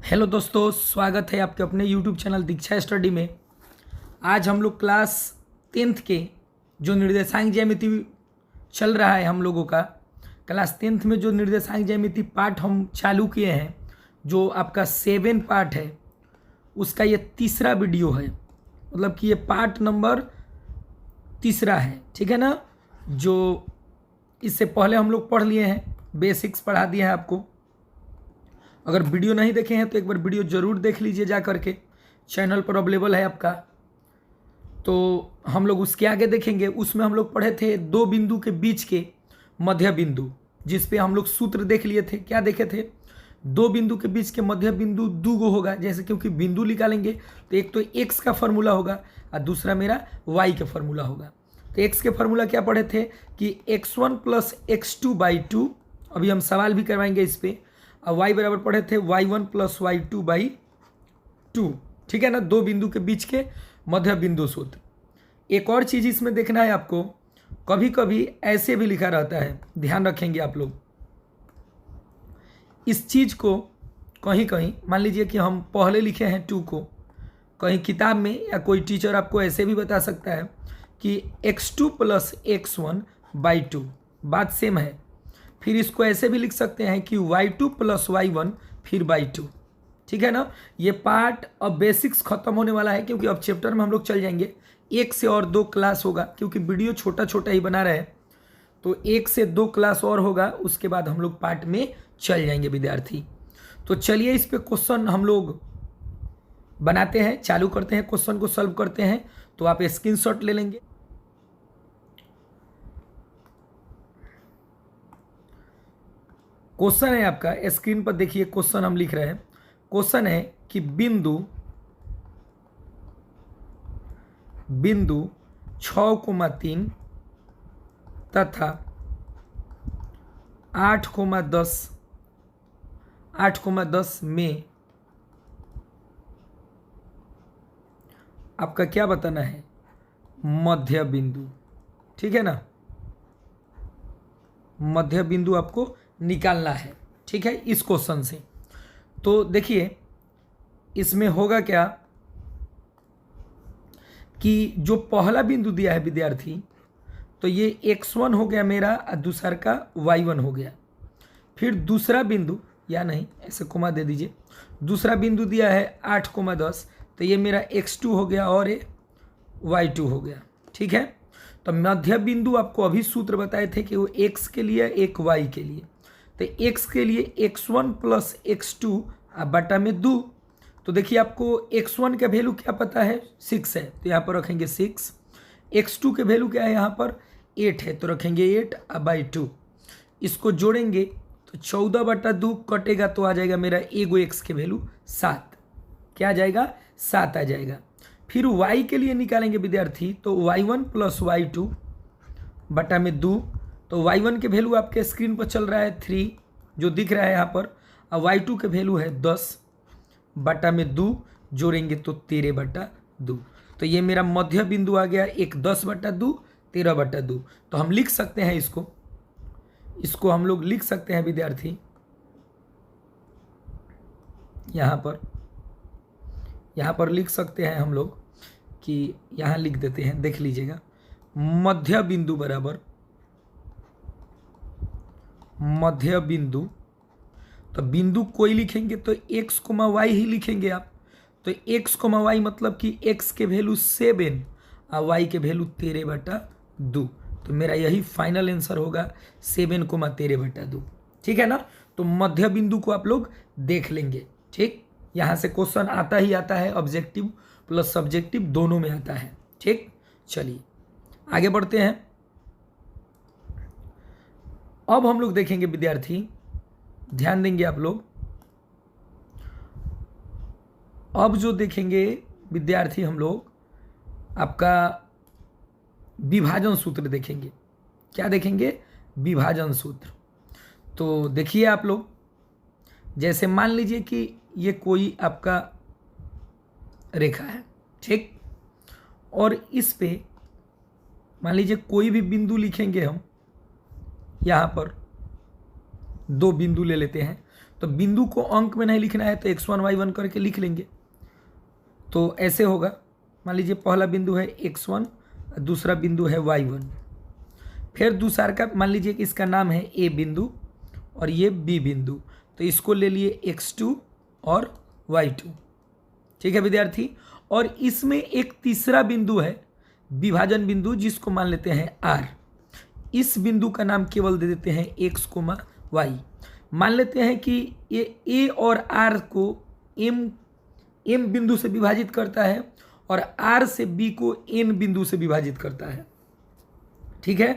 Hello दोस्तों, स्वागत है आपके अपने यूट्यूब चैनल दीक्षा स्टडी में। आज हम लोग क्लास 10th के जो निर्देशांक ज्यामिति चल रहा है हम लोगों का, क्लास 10th में जो निर्देशांक ज्यामिति पार्ट हम चालू किए हैं, जो आपका 7 पार्ट है, उसका ये तीसरा वीडियो है। मतलब कि ये पार्ट नंबर तीसरा है, ठीक है ना। जो इससे पहले हम लोग पढ़ लिए हैं, बेसिक्स पढ़ा दिए हैं आपको। अगर वीडियो नहीं देखे हैं तो एक बार वीडियो ज़रूर देख लीजिए जा करके, चैनल पर अवेलेबल है आपका। तो हम लोग उसके आगे देखेंगे। उसमें हम लोग पढ़े थे दो बिंदु के बीच के मध्य बिंदु, जिस पे हम लोग सूत्र देख लिए थे। क्या देखे थे? दो बिंदु के बीच के मध्य बिंदु दो गो होगा। जैसे क्योंकि बिंदु निकालेंगे तो एक तो एक्स का फॉर्मूला होगा और दूसरा मेरा वाई का फॉर्मूला होगा। तो एक्स के फॉर्मूला क्या पढ़े थे कि x1 प्लस x2/2। अभी हम सवाल भी करवाएंगे इस पर। और y बराबर पढ़े थे y1 प्लस y2/2। ठीक है ना, दो बिंदु के बीच के मध्य बिंदु सूत्र। एक और चीज़ इसमें देखना है आपको, कभी कभी ऐसे भी लिखा रहता है, ध्यान रखेंगे आप लोग इस चीज़ को। कहीं कहीं मान लीजिए कि हम पहले लिखे हैं 2 को, कहीं किताब में या कोई टीचर आपको ऐसे भी बता सकता है कि x2 प्लस x1/2, बात सेम है। फिर इसको ऐसे भी लिख सकते हैं कि y2 प्लस y1 फिर by2। ठीक है ना। ये पार्ट अब बेसिक्स खत्म होने वाला है, क्योंकि अब चैप्टर में हम लोग चल जाएंगे। 1 से और 2 क्लास होगा, क्योंकि वीडियो छोटा छोटा ही बना रहे हैं। तो 1 से 2 क्लास और होगा, उसके बाद हम लोग पार्ट में चल जाएंगे विद्यार्थी। तो चलिए इस पे क्वेश्चन हम लोग बनाते हैं, चालू करते हैं, क्वेश्चन को सॉल्व करते हैं। तो आप स्क्रीनशॉट ले लेंगे। क्वेश्चन है आपका, स्क्रीन पर देखिए क्वेश्चन हम लिख रहे हैं। क्वेश्चन है कि बिंदु 6,3 तथा 8,10 में आपका क्या बताना है? मध्य बिंदु। ठीक है ना, मध्य बिंदु आपको निकालना है। ठीक है, इस क्वेश्चन से। तो देखिए इसमें होगा क्या कि जो पहला बिंदु दिया है विद्यार्थी, तो ये x1 हो गया मेरा और दूसरा का y1 हो गया। फिर दूसरा बिंदु, या नहीं ऐसे कोमा दे दीजिए, दूसरा बिंदु दिया है 8,10, तो ये मेरा x2 हो गया और ये y2 हो गया। ठीक है, तो मध्य बिंदु आपको अभी सूत्र बताए थे कि वो x के लिए एक y के लिए। तो x के लिए x1 प्लस x2 बटा में 2। तो देखिए आपको x1 का वैल्यू क्या पता है? 6 है, तो यहाँ पर रखेंगे 6। x2 के वैल्यू क्या है? यहाँ पर 8 है, तो रखेंगे 8/2। इसको जोड़ेंगे तो 14/2 कटेगा तो आ जाएगा मेरा एगो x के वैल्यू 7। क्या आ जाएगा? 7 आ जाएगा। फिर y के लिए निकालेंगे विद्यार्थी, तो y1 प्लस y2 बटा में 2। तो y1 के वैल्यू आपके स्क्रीन पर चल रहा है 3, जो दिख रहा है यहाँ पर, और y2 के वैल्यू है 10 बटा में 2, जोड़ेंगे तो 13/2। तो ये मेरा मध्य बिंदु आ गया, एक 10/2, 13/2। तो हम लिख सकते हैं इसको हम लोग लिख सकते हैं विद्यार्थी, यहाँ पर लिख सकते हैं हम लोग कि यहाँ लिख देते हैं, देख लीजिएगा, मध्य बिंदु बराबर मध्य बिंदु। तो बिंदु कोई लिखेंगे तो x, y ही लिखेंगे आप। तो x, y मतलब कि x के वैल्यू 7 और y के वैल्यू 13/2। तो मेरा यही फाइनल आंसर होगा, 7, 13/2। ठीक है ना। तो मध्य बिंदु को आप लोग देख लेंगे। ठीक, यहाँ से क्वेश्चन आता ही आता है, ऑब्जेक्टिव प्लस सब्जेक्टिव दोनों में आता है। ठीक, चलिए आगे बढ़ते हैं। अब हम लोग देखेंगे विद्यार्थी, ध्यान देंगे आप लोग। अब जो देखेंगे विद्यार्थी हम लोग, आपका विभाजन सूत्र देखेंगे। क्या देखेंगे? विभाजन सूत्र। तो देखिए आप लोग, जैसे मान लीजिए कि ये कोई आपका रेखा है, ठीक, और इस पे मान लीजिए कोई भी बिंदु लिखेंगे हम। यहाँ पर दो बिंदु ले लेते हैं, तो बिंदु को अंक में नहीं लिखना है तो x1 y1 करके लिख लेंगे। तो ऐसे होगा, मान लीजिए पहला बिंदु है x1, दूसरा बिंदु है y1, फिर दूसरा का मान लीजिए कि इसका नाम है a बिंदु और ये b बिंदु, तो इसको ले लिए x2 और y2। ठीक है विद्यार्थी। और इसमें एक तीसरा बिंदु है विभाजन बिंदु, जिसको मान लेते हैं r। इस बिंदु का नाम केवल दे देते हैं x, y। मान लेते हैं कि ये a और r को m बिंदु से विभाजित करता है और r से b को n बिंदु से विभाजित करता है। ठीक है,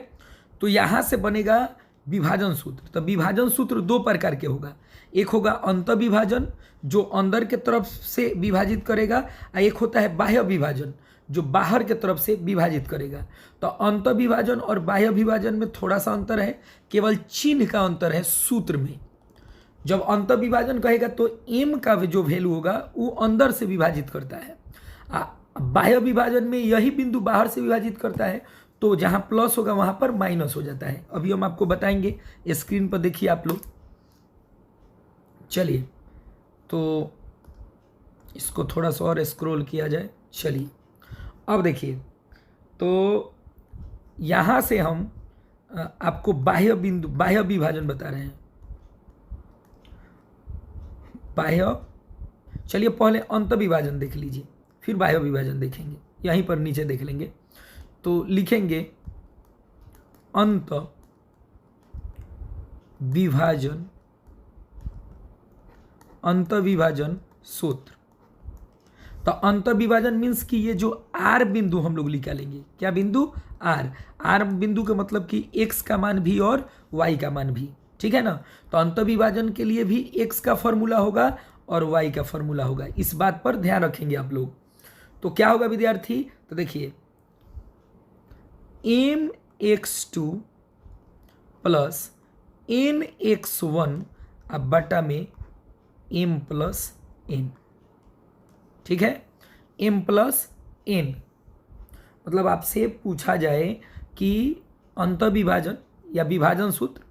तो यहाँ से बनेगा विभाजन सूत्र। तो विभाजन सूत्र दो प्रकार के होगा, एक होगा अंत विभाजन जो अंदर के तरफ से विभाजित करेगा, और एक होता है बाह्य विभाजन जो बाहर के तरफ से विभाजित करेगा। तो अंत विभाजन और बाह्य विभाजन में थोड़ा सा अंतर है, केवल चिन्ह का अंतर है सूत्र में। जब अंत विभाजन कहेगा तो m का जो वैल्यू होगा वो अंदर से विभाजित करता है, बाह्य विभाजन में यही बिंदु बाहर से विभाजित करता है, तो जहाँ प्लस होगा वहाँ पर माइनस हो जाता है। अभी हम आपको बताएंगे, स्क्रीन पर देखिए आप लोग। चलिए तो इसको थोड़ा सा और स्क्रॉल किया जाए। चलिए अब देखिए, तो यहाँ से हम आपको बाह्य विभाजन बता रहे हैं। बाह्य, चलिए पहले अंत विभाजन देख लीजिए, फिर बाह्य विभाजन देखेंगे। यहीं पर नीचे देख लेंगे तो लिखेंगे अंत विभाजन सूत्र। तो अंत विभाजन मीन्स कि ये जो आर बिंदु हम लोग निकालेंगे, क्या बिंदु, आर बिंदु का मतलब कि x का मान भी और y का मान भी। ठीक है ना। तो अंत विभाजन के लिए भी x का फॉर्मूला होगा और y का फॉर्मूला होगा, इस बात पर ध्यान रखेंगे आप लोग। तो क्या होगा विद्यार्थी, तो देखिए mx2 प्लस nx1 अब बटा में m प्लस n। ठीक है, m प्लस n मतलब आपसे पूछा जाए कि अंत विभाजन या विभाजन सूत्र,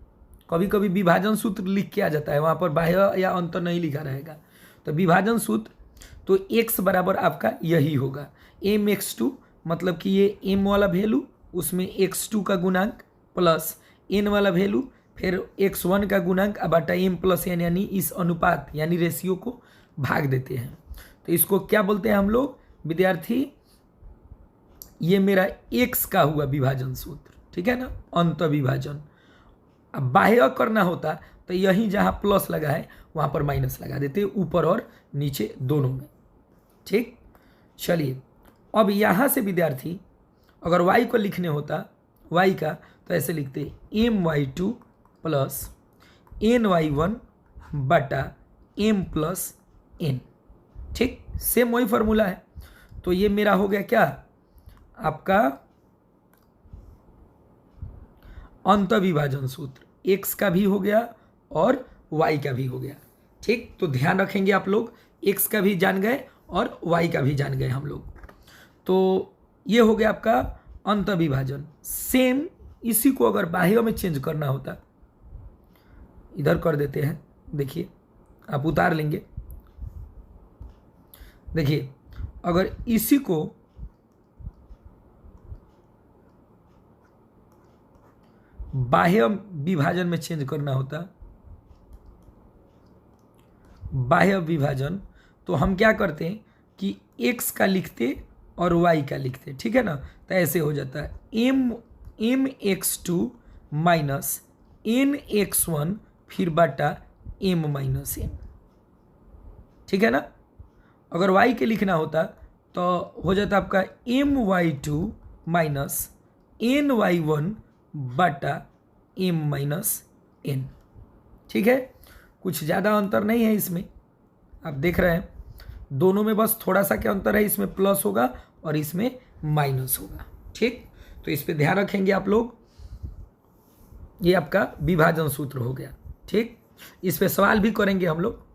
कभी कभी विभाजन सूत्र लिख के आ जाता है, वहाँ पर बाह्य या अंत नहीं लिखा रहेगा। तो विभाजन सूत्र तो x बराबर आपका यही होगा mx2, मतलब कि ये m वाला वैल्यू उसमें x2 का गुणांक प्लस n वाला वैल्यू फिर x1 का गुणांक अब बटा m प्लस n, यानी इस अनुपात यानी रेशियो को भाग देते हैं। तो इसको क्या बोलते हैं हम लोग विद्यार्थी, ये मेरा x का हुआ विभाजन सूत्र। ठीक है ना, अंत विभाजन। अब बाह्य करना होता तो यहीं जहाँ प्लस लगा है वहाँ पर माइनस लगा देते, ऊपर और नीचे दोनों में। ठीक, चलिए अब यहाँ से विद्यार्थी अगर y को लिखने होता y का, तो ऐसे लिखते my2 प्लस ny1 बटा m प्लस n। ठीक, सेम वही फॉर्मूला है। तो ये मेरा हो गया क्या, आपका अंत विभाजन सूत्र, x का भी हो गया और y का भी हो गया। ठीक, तो ध्यान रखेंगे आप लोग, x का भी जान गए और y का भी जान गए हम लोग। तो ये हो गया आपका अंत विभाजन। सेम इसी को अगर बाह्य में चेंज करना होता, इधर कर देते हैं, देखिए आप उतार लेंगे। देखिए अगर इसी को बाह्य विभाजन में चेंज करना होता, बाह्य विभाजन, तो हम क्या करते हैं कि x का लिखते और y का लिखते। ठीक है ना, तो ऐसे हो जाता है mx2 माइनस nx1 फिर बटा m माइनस n। ठीक है ना, अगर y के लिखना होता तो हो जाता आपका my2 माइनस ny1 बटा m माइनस n। ठीक है, कुछ ज़्यादा अंतर नहीं है इसमें, आप देख रहे हैं दोनों में बस थोड़ा सा क्या अंतर है, इसमें प्लस होगा और इसमें माइनस होगा। ठीक, तो इस पे ध्यान रखेंगे आप लोग। ये आपका विभाजन सूत्र हो गया। ठीक, इस पे सवाल भी करेंगे हम लोग।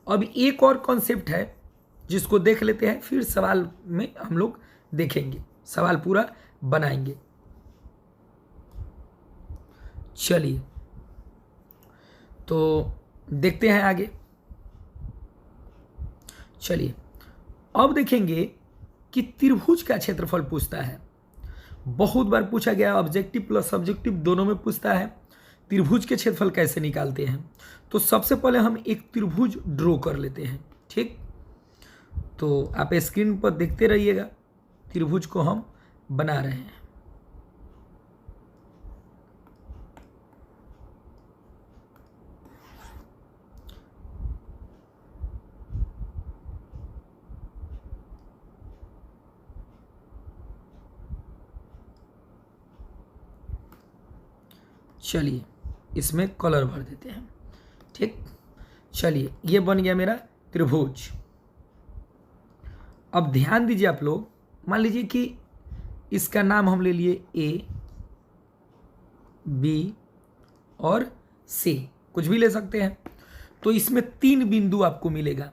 अब एक और कॉन्सेप्ट है जिसको देख लेते हैं, फिर सवाल में हम लोग देखेंगे, सवाल पूरा बनाएंगे। चलिए, तो देखते हैं आगे। चलिए अब देखेंगे कि त्रिभुज का क्षेत्रफल पूछता है। बहुत बार पूछा गया, ऑब्जेक्टिव प्लस सब्जेक्टिव दोनों में पूछता है त्रिभुज के क्षेत्रफल कैसे निकालते हैं। तो सबसे पहले हम एक त्रिभुज ड्रॉ कर लेते हैं, ठीक। तो आप स्क्रीन पर देखते रहिएगा, त्रिभुज को हम बना रहे हैं। चलिए इसमें कलर भर देते हैं, ठीक। चलिए ये बन गया मेरा त्रिभुज। अब ध्यान दीजिए आप लोग, मान लीजिए कि इसका नाम हम ले लिए ए, बी और सी, कुछ भी ले सकते हैं। तो इसमें 3 बिंदु आपको मिलेगा,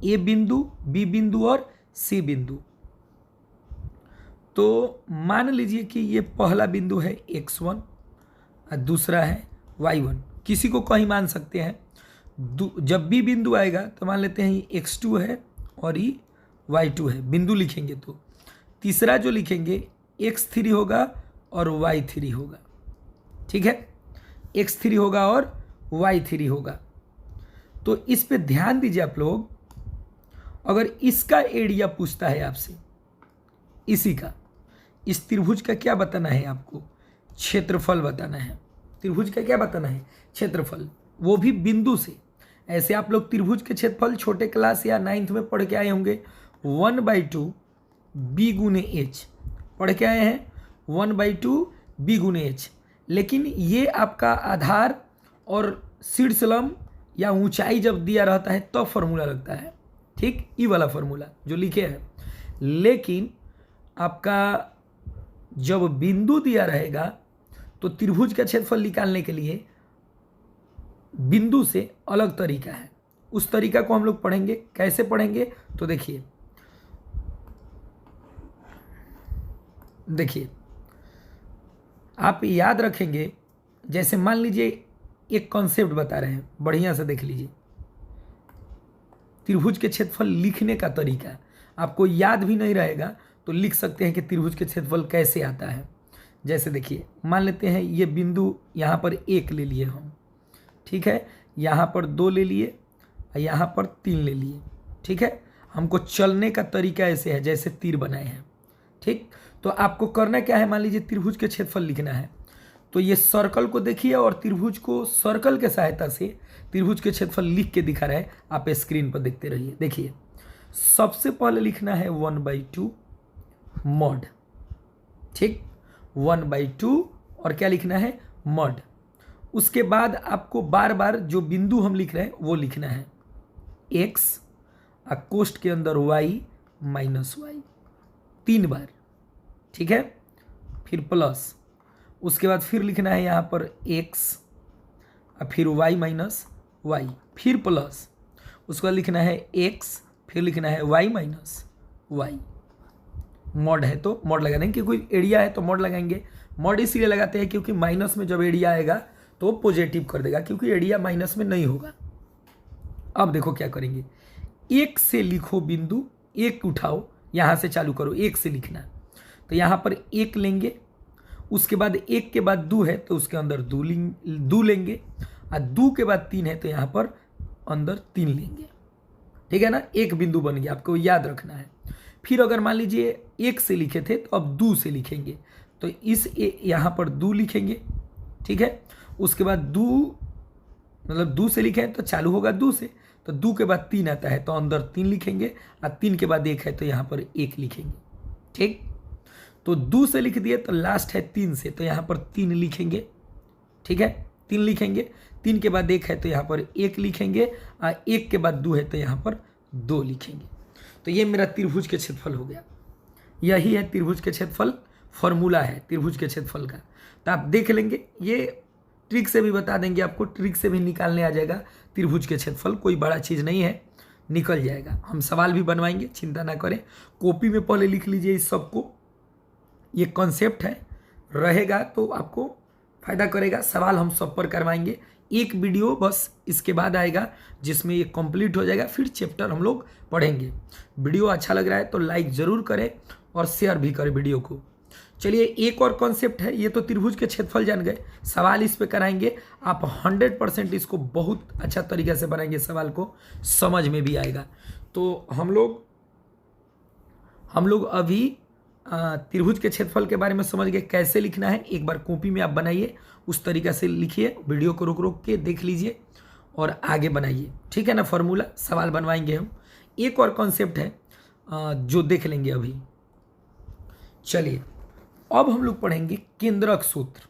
ए बिंदु, बी बिंदु और सी बिंदु। तो मान लीजिए कि ये पहला बिंदु है x1 और दूसरा है y1, किसी को कहीं मान सकते हैं। जब भी बिंदु आएगा तो मान लेते हैं ये x2 है और ये y2 है, बिंदु लिखेंगे तो तीसरा जो लिखेंगे x3 होगा और y3 होगा, ठीक है। x3 होगा और y3 होगा। तो इस पे ध्यान दीजिए आप लोग, अगर इसका एरिया पूछता है आपसे, इसी का, इस त्रिभुज का क्या बताना है आपको, क्षेत्रफल बताना है। त्रिभुज का क्या बताना है, क्षेत्रफल, वो भी बिंदु से। ऐसे आप लोग त्रिभुज के क्षेत्रफल छोटे क्लास या 9th में पढ़ के आए होंगे, 1/2 बी गुने एच पढ़ के आए हैं, 1/2 बी गुने एच। लेकिन ये आपका आधार और शीर्षलम या ऊंचाई जब दिया रहता है तब तो फॉर्मूला लगता है, ठीक, ई वाला फॉर्मूला जो लिखे हैं। लेकिन आपका जब बिंदु दिया रहेगा तो त्रिभुज का क्षेत्रफल निकालने के लिए बिंदु से अलग तरीका है। उस तरीका को हम लोग पढ़ेंगे, कैसे पढ़ेंगे तो देखिए आप याद रखेंगे। जैसे मान लीजिए एक कॉन्सेप्ट बता रहे हैं, बढ़िया से देख लीजिए। त्रिभुज के क्षेत्रफल लिखने का तरीका आपको याद भी नहीं रहेगा तो लिख सकते हैं कि त्रिभुज के क्षेत्रफल कैसे आता है। जैसे देखिए, मान लेते हैं ये बिंदु यहाँ पर 1 ले लिए हम, ठीक है, यहाँ पर 2 ले लिए, यहाँ पर 3 ले लिए, ठीक है। हमको चलने का तरीका ऐसे है जैसे तीर बनाए हैं, ठीक। तो आपको करना क्या है, मान लीजिए त्रिभुज के क्षेत्रफल लिखना है तो ये सर्कल को देखिए और त्रिभुज को सर्कल के सहायता से त्रिभुज के क्षेत्रफल लिख के दिखा रहा है। आप स्क्रीन पर देखते रहिए। देखिए सबसे पहले लिखना है 1/2 मॉड, ठीक, 1/2 और क्या लिखना है, मॉड। उसके बाद आपको बार बार जो बिंदु हम लिख रहे हैं वो लिखना है x और कोष्ठ के अंदर y माइनस y 3 बार, ठीक है। फिर प्लस, उसके बाद फिर लिखना है यहाँ पर x और फिर y माइनस y, फिर प्लस, उसके बाद लिखना है x, फिर लिखना है y माइनस y। मॉड है तो मॉड लगा देंगे, कोई एरिया है तो मॉड लगाएंगे। मॉड इसलिए लगाते हैं क्योंकि माइनस में जब एरिया आएगा तो पॉजिटिव कर देगा, क्योंकि एरिया माइनस में नहीं होगा। अब देखो क्या करेंगे, 1 से लिखो बिंदु, 1 उठाओ, यहाँ से चालू करो, 1 से लिखना। तो यहाँ पर 1 लेंगे, उसके बाद 1 के बाद 2 है तो उसके अंदर 2 लेंगे, और 2 के बाद 3 है तो यहाँ पर अंदर 3 लेंगे, ठीक है ना। एक बिंदु बन गया, आपको याद रखना है। फिर अगर मान लीजिए 1 से लिखे थे तो अब 2 से लिखेंगे, तो इस यहाँ पर 2 लिखेंगे, ठीक है। उसके बाद 2 मतलब 2 से लिखें तो चालू होगा 2 से, तो 2 के बाद 3 आता है तो अंदर 3 लिखेंगे, और 3 के बाद 1 है तो यहाँ पर 1 लिखेंगे, ठीक। तो 2 से लिख दिए तो लास्ट है 3 से, तो यहाँ पर 3 लिखेंगे, ठीक है, 3 लिखेंगे। 3 के बाद 1 है तो यहाँ पर 1 लिखेंगे, और 1 के बाद 2 है तो यहाँ पर 2 लिखेंगे। तो ये मेरा त्रिभुज के क्षेत्रफल हो गया। यही है त्रिभुज के क्षेत्रफल, फॉर्मूला है त्रिभुज के क्षेत्रफल का। तो आप देख लेंगे, ये ट्रिक से भी बता देंगे आपको, ट्रिक से भी निकालने आ जाएगा त्रिभुज के क्षेत्रफल, कोई बड़ा चीज़ नहीं है, निकल जाएगा। हम सवाल भी बनवाएंगे, चिंता ना करें, कॉपी में पहले लिख लीजिए इस सबको। ये कॉन्सेप्ट है, रहेगा तो आपको फ़ायदा करेगा। सवाल हम सब पर करवाएंगे, एक वीडियो बस इसके बाद आएगा जिसमें ये कंप्लीट हो जाएगा, फिर चैप्टर हम लोग पढ़ेंगे। वीडियो अच्छा लग रहा है तो लाइक ज़रूर करें और शेयर भी करें वीडियो को। चलिए एक और कॉन्सेप्ट है, ये तो त्रिभुज के क्षेत्रफल जान गए, सवाल इस पे कराएंगे। आप 100% इसको बहुत अच्छा तरीके से बनाएंगे, सवाल को समझ में भी आएगा। तो हम लोग अभी त्रिभुज के क्षेत्रफल के बारे में समझ गए कैसे लिखना है। एक बार कॉपी में आप बनाइए, उस तरीके से लिखिए, वीडियो को रोक रोक के देख लीजिए और आगे बनाइए, ठीक है ना। फॉर्मूला सवाल बनवाएंगे हम। एक और कॉन्सेप्ट है जो देख लेंगे अभी। चलिए अब हम लोग पढ़ेंगे केंद्रक सूत्र।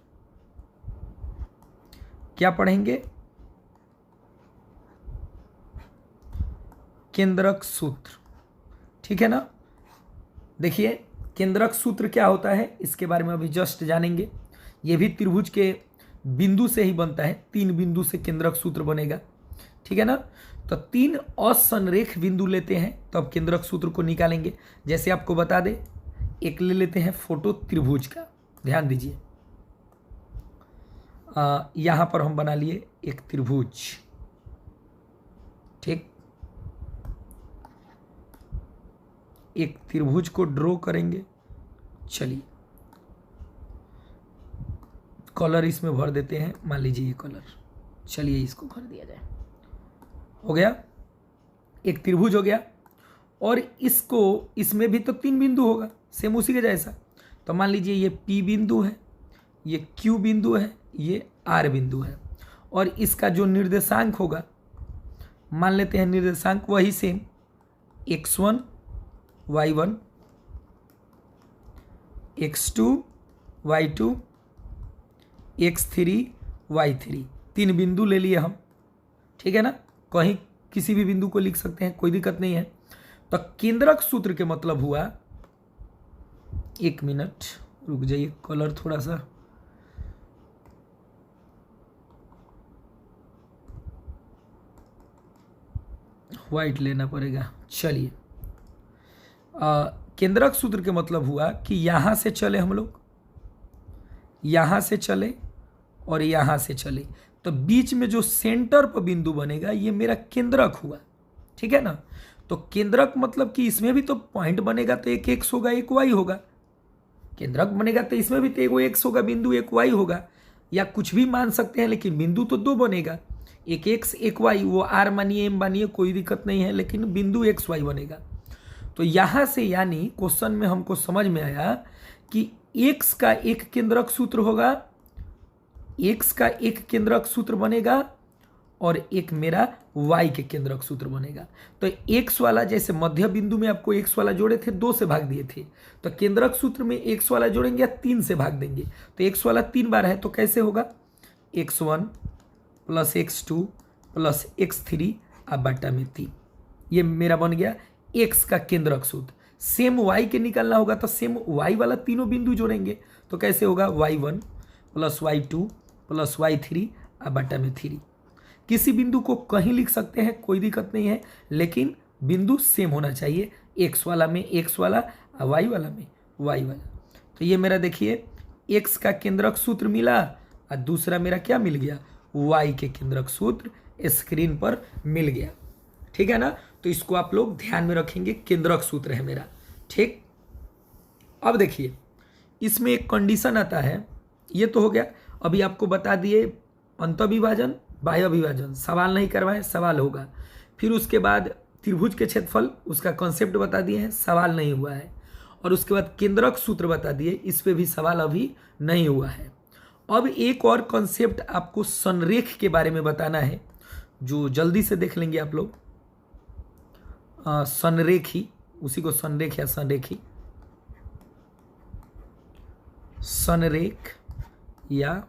क्या पढ़ेंगे? केंद्रक सूत्र, ठीक है ना। देखिए केंद्रक सूत्र क्या होता है इसके बारे में अभी जस्ट जानेंगे। ये भी त्रिभुज के बिंदु से ही बनता है, 3 बिंदु से केंद्रक सूत्र बनेगा, ठीक है ना। तो 3 असंरेख बिंदु लेते हैं तो अब केंद्रक सूत्र को निकालेंगे। जैसे आपको बता दें, एक ले लेते हैं फोटो त्रिभुज का, ध्यान दीजिए। यहां पर हम बना लिए एक त्रिभुज, ठीक। एक त्रिभुज को ड्रॉ करेंगे। चलिए कलर इसमें भर देते हैं, मान लीजिए ये कलर, चलिए इसको भर दिया जाए। हो गया, एक त्रिभुज हो गया। और इसको, इसमें भी तो 3 बिंदु होगा सेम उसी के जैसा। तो मान लीजिए ये P बिंदु है, ये Q बिंदु है, ये R बिंदु है। और इसका जो निर्देशांक होगा, मान लेते हैं निर्देशांक वही same, x1 y1 x2 y2 x3 y3, 3 बिंदु ले लिए हम, ठीक है ना। कहीं किसी भी बिंदु को लिख सकते हैं, कोई दिक्कत नहीं है। तो केंद्रक सूत्र के मतलब हुआ, एक मिनट रुक जाइए, कलर थोड़ा सा व्हाइट लेना पड़ेगा। चलिए केंद्रक सूत्र के मतलब हुआ कि यहां से चले हम लोग, यहां से चले और यहां से चले, तो बीच में जो सेंटर पर बिंदु बनेगा ये मेरा केंद्रक हुआ, ठीक है ना। तो केंद्रक मतलब कि इसमें भी तो पॉइंट बनेगा, तो एक एक्स होगा एक वाई होगा। केंद्रक बनेगा तो इसमें भी तो एक एक्स होगा बिंदु, एक वाई होगा, या कुछ भी मान सकते हैं, लेकिन बिंदु तो 2 बनेगा, एक एक्स एक वाई। वो आर मानिए एम मानिए कोई दिक्कत नहीं है, लेकिन बिंदु एक्स वाई बनेगा। तो यहां से यानी क्वेश्चन में हमको समझ में आया कि एक्स का एक केंद्रक सूत्र होगा, एक्स का एक केंद्रक सूत्र बनेगा और एक मेरा वाई के केंद्रक सूत्र बनेगा। तो एक्स वाला, जैसे मध्य बिंदु में आपको एक्स वाला जोड़े थे, 2 से भाग दिए थे, तो केंद्रक सूत्र में एक्स वाला जोड़ेंगे या 3 से भाग देंगे। तो एक्स वाला 3 बार है, तो कैसे होगा, x1 plus x2 plus x3 अब बटा में 3। ये मेरा बन गया एक्स का केंद्रक सूत्र। सेम वाई के निकालना होगा तो सेम वाई वाला तीनों बिंदु जोड़ेंगे, तो कैसे होगा, y1 plus y2 plus y3 अब बटा में 3। किसी बिंदु को कहीं लिख सकते हैं, कोई दिक्कत नहीं है, लेकिन बिंदु सेम होना चाहिए, एक्स वाला में एक्स वाला और वाई वाला में वाई वाला। तो ये मेरा देखिए एक्स का केंद्रक सूत्र मिला और दूसरा मेरा क्या मिल गया, वाई के केंद्रक सूत्र स्क्रीन पर मिल गया, ठीक है ना। तो इसको आप लोग ध्यान में रखेंगे, केंद्रक सूत्र है मेरा, ठीक। अब देखिए इसमें एक कंडीशन आता है, ये तो हो गया। अभी आपको बता दिए अंतःविभाजन बाह्य विभाजन, सवाल नहीं करवाए, सवाल होगा। फिर उसके बाद त्रिभुज के क्षेत्रफल, उसका कॉन्सेप्ट बता दिए हैं, सवाल नहीं हुआ है। और उसके बाद केंद्रक सूत्र बता दिए, इस पे भी सवाल अभी नहीं हुआ है। अब एक और कॉन्सेप्ट आपको संरेख के बारे में बताना है, जो जल्दी से देख लेंगे आप लोग। संरेखी, उसी को संरेख या संरेखी, संरेख या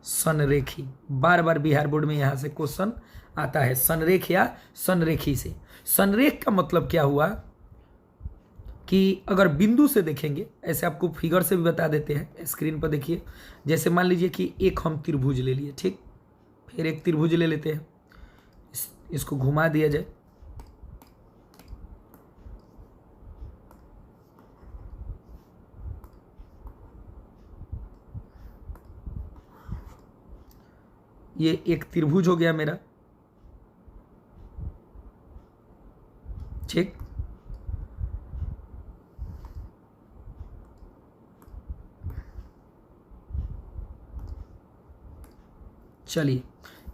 संरेखी, बार बार बिहार बोर्ड में यहां से क्वेश्चन आता है, संरेख या संरेखी से। संरेख का मतलब क्या हुआ कि अगर बिंदु से देखेंगे, ऐसे आपको फिगर से भी बता देते हैं, स्क्रीन पर देखिए। जैसे मान लीजिए कि एक हम त्रिभुज ले लिए, ठीक, फिर एक त्रिभुज ले लेते हैं, इसको घुमा दिया जाए, ये एक त्रिभुज हो गया मेरा, ठीक। चलिए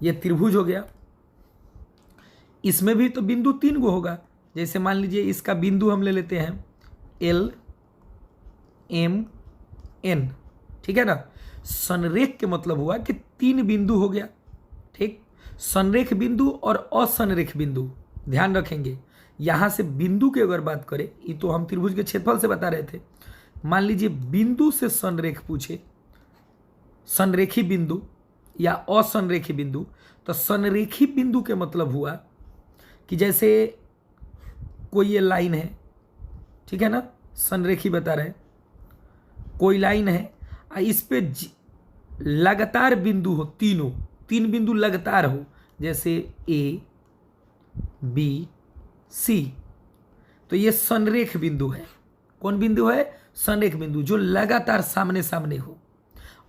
ये त्रिभुज हो गया। इसमें भी तो बिंदु 3 गो होगा। जैसे मान लीजिए इसका बिंदु हम ले लेते हैं L M N, ठीक है ना। संरेख के मतलब हुआ कि 3 बिंदु हो गया, ठीक। संरेख बिंदु और असंरेख बिंदु ध्यान रखेंगे। यहाँ से बिंदु की अगर बात करें, ये तो हम त्रिभुज के क्षेत्रफल से बता रहे थे। मान लीजिए बिंदु से संरेख पूछे, संरेखी बिंदु या असंरेखी बिंदु, तो संरेखी बिंदु के मतलब हुआ कि जैसे कोई ये लाइन है, ठीक है ना, संरेखी बता रहे हैं, कोई लाइन है, इस पे लगातार बिंदु हो, 3 बिंदु लगातार हो, जैसे A B C, तो ये संरेख बिंदु है। कौन बिंदु है? संरेख बिंदु, जो लगातार सामने सामने हो।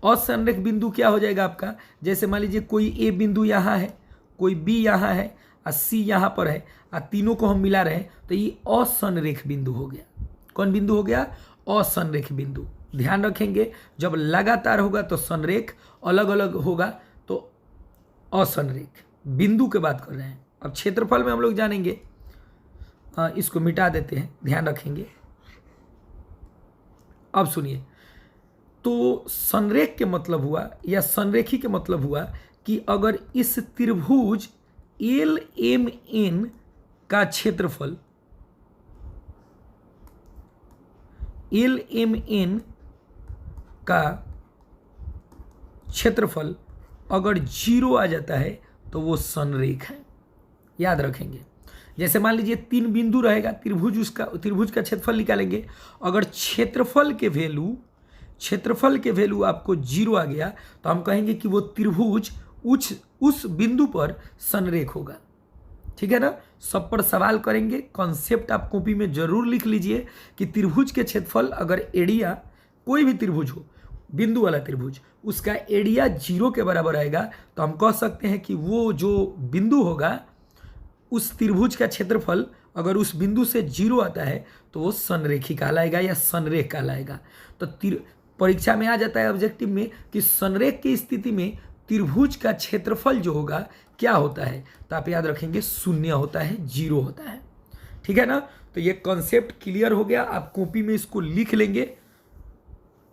असंरेख बिंदु क्या हो जाएगा आपका? जैसे मान लीजिए कोई A बिंदु यहाँ है, कोई B यहाँ है और C यहाँ पर है, और तीनों को हम मिला रहे हैं, तो ये असंरेख बिंदु हो गया। कौन बिंदु हो गया? असंरेख बिंदु। ध्यान रखेंगे, जब लगातार होगा तो संरेख, अलग अलग होगा तो असंरेख। बिंदु की बात कर रहे हैं। अब क्षेत्रफल में हम लोग जानेंगे, इसको मिटा देते हैं, ध्यान रखेंगे। अब सुनिए, तो संरेख के मतलब हुआ या संरेखी के मतलब हुआ कि अगर इस त्रिभुज LMN का क्षेत्रफल, LMN का क्षेत्रफल अगर 0 आ जाता है तो वो संरेख है। याद रखेंगे। जैसे मान लीजिए 3 बिंदु रहेगा, त्रिभुज का क्षेत्रफल निकालेंगे। अगर क्षेत्रफल के वैल्यू आपको 0 आ गया तो हम कहेंगे कि वो त्रिभुज उस बिंदु पर संरेख होगा। ठीक है ना। सब पर सवाल करेंगे, कॉन्सेप्ट आप कॉपी में जरूर लिख लीजिए कि त्रिभुज के क्षेत्रफल अगर एरिया, कोई भी त्रिभुज हो, बिंदु वाला त्रिभुज, उसका एरिया 0 के बराबर आएगा तो हम कह सकते हैं कि वो जो बिंदु होगा, उस त्रिभुज का क्षेत्रफल अगर उस बिंदु से 0 आता है तो वो संरेखी कहलाएगा या संरेख कहलाएगा। तो परीक्षा में आ जाता है ऑब्जेक्टिव में कि संरेख की स्थिति में त्रिभुज का क्षेत्रफल जो होगा क्या होता है, तो आप याद रखेंगे 0 होता है, 0 होता है। ठीक है ना। तो ये कॉन्सेप्ट क्लियर हो गया, आप कॉपी में इसको लिख लेंगे।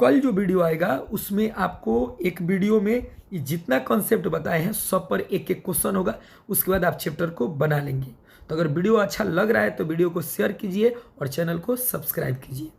कल जो वीडियो आएगा उसमें आपको एक वीडियो में जितना कॉन्सेप्ट बताए हैं सब पर एक एक क्वेश्चन होगा, उसके बाद आप चैप्टर को बना लेंगे। तो अगर वीडियो अच्छा लग रहा है तो वीडियो को शेयर कीजिए और चैनल को सब्सक्राइब कीजिए।